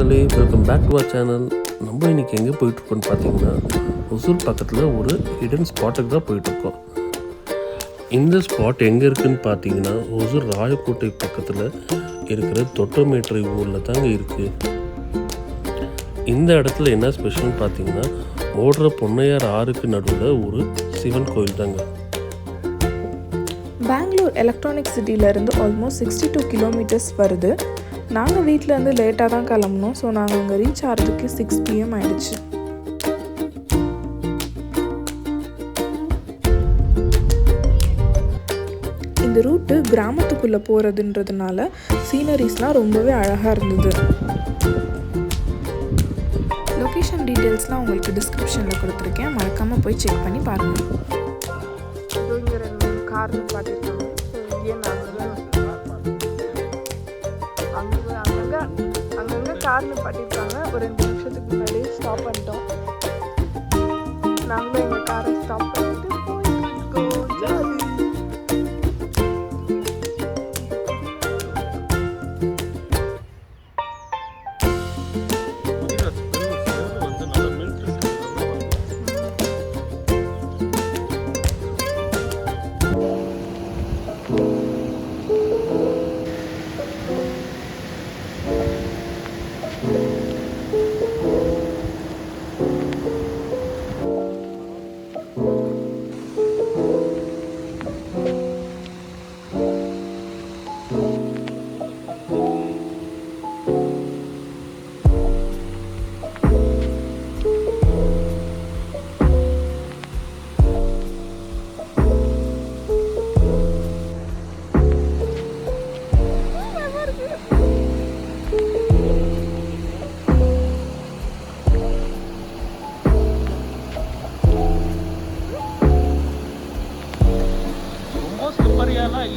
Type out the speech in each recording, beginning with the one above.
மக்களே, welcome back to our channel. நம்ம இன்றைக்கி எங்கே போயிட்டுருக்கோன்னு பார்த்தீங்கன்னா, ஒசூர் பக்கத்தில் ஒரு ஹிடன் ஸ்பாட்டுக்கு தான் போயிட்டுருக்கோம். இந்த ஸ்பாட் எங்கே இருக்குதுன்னு பார்த்தீங்கன்னா, ஒசூர் ராயக்கோட்டை பக்கத்தில் இருக்கிற தொட்டமேற்றை ஊரில் தாங்க இருக்குது. இந்த இடத்துல என்ன ஸ்பெஷல்னு பார்த்தீங்கன்னா, ஓடுற பொன்னையார் ஆறுக்கு நடுவில் ஒரு சிவன் கோயில் தாங்க. பெங்களூர் எலக்ட்ரானிக் சிட்டியிலேருந்து ஆல்மோஸ்ட் 62 கிலோமீட்டர்ஸ் வருது. நாங்கள் வீட்டிலேருந்து லேட்டாக தான் கிளம்புனோம். ஸோ நாங்கள் அங்கே ரீச் ஆகிறதுக்கு 6 PM ஆகிடுச்சு. இந்த ரூட்டு கிராமத்துக்குள்ளே போகிறதுன்றதுனால சீனரிஸ்லாம் ரொம்பவே அழகாக இருந்தது. லொக்கேஷன் டீட்டெயில்ஸ்லாம் உங்களுக்கு டிஸ்கிரிப்ஷனில் கொடுத்துருக்கேன், மறக்காமல் போய் செக் பண்ணி பாருங்கள். இங்கே 2 கார் பார்த்துருக்காங்க. ஸோ இங்கே அங்கங்கே கார்னு பாட்டிருக்காங்க. ஒரு 2 நிமிஷத்துக்கு முன்னாடியே ஸ்டாப் பண்ணிட்டோம். நாங்களும் எங்கள் காரை ஸ்டாப் பண்ணிட்டு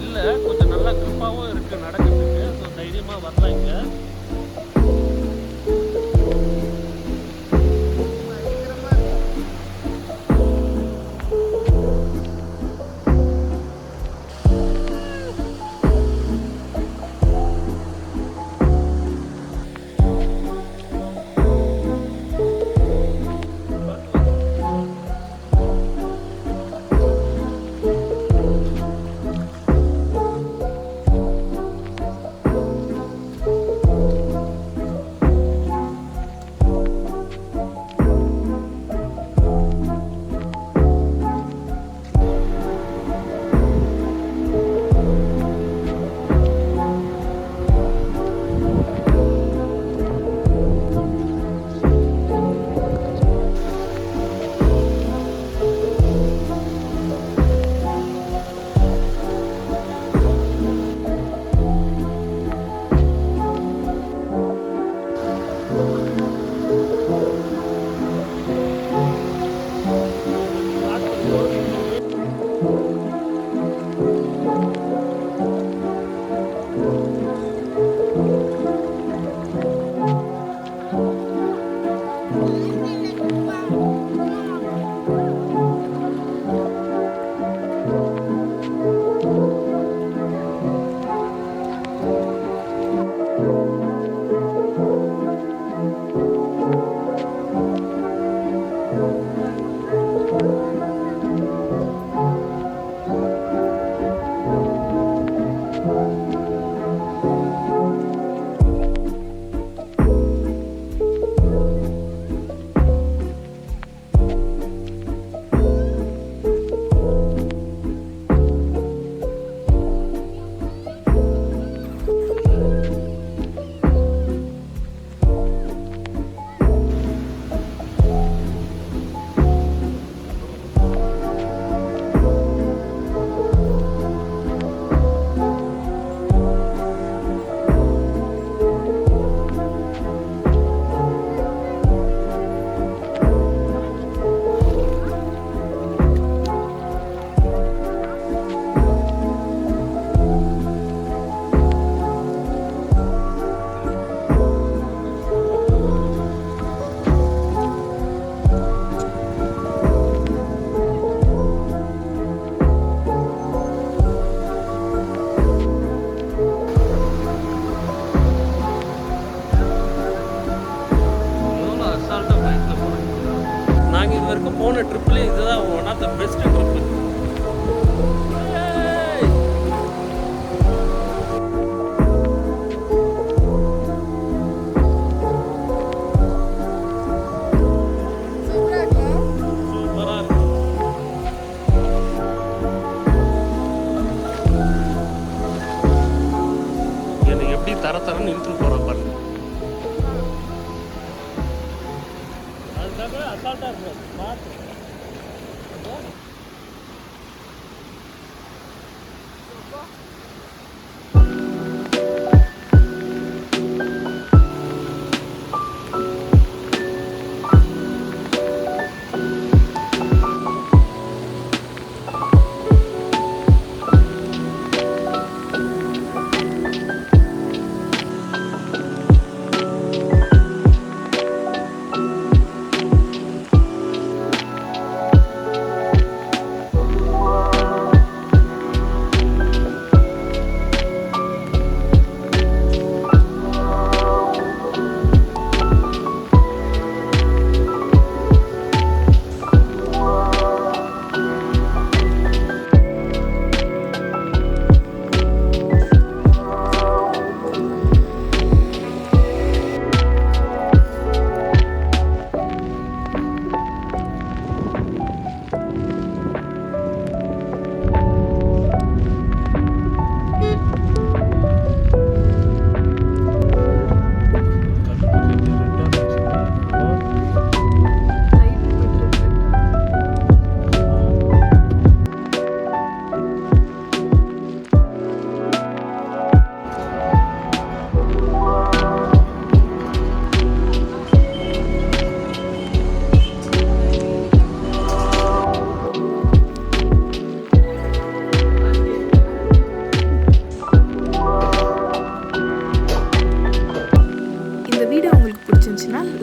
இல்லை, கொஞ்சம் நல்லா கிரிப்பாகவும் இருக்குது நடக்கிறதுக்கு. ஸோ தைரியமாக வரலாம் இங்கே. வரைக்கும் போன ட்ரிப்லேயே இதுதான் one of the best trip. தரன்னு இழுத்துட்டு போகிறான் பாருங்க. அதுக்காக அசால்ட்டாக இருக்கும் பார்த்து.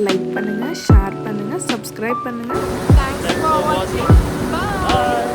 லைக் பண்ணுங்கள், ஷேர் பண்ணுங்கள், சப்ஸ்கிரைப் பண்ணுங்கள். Thanks for watching. Bye.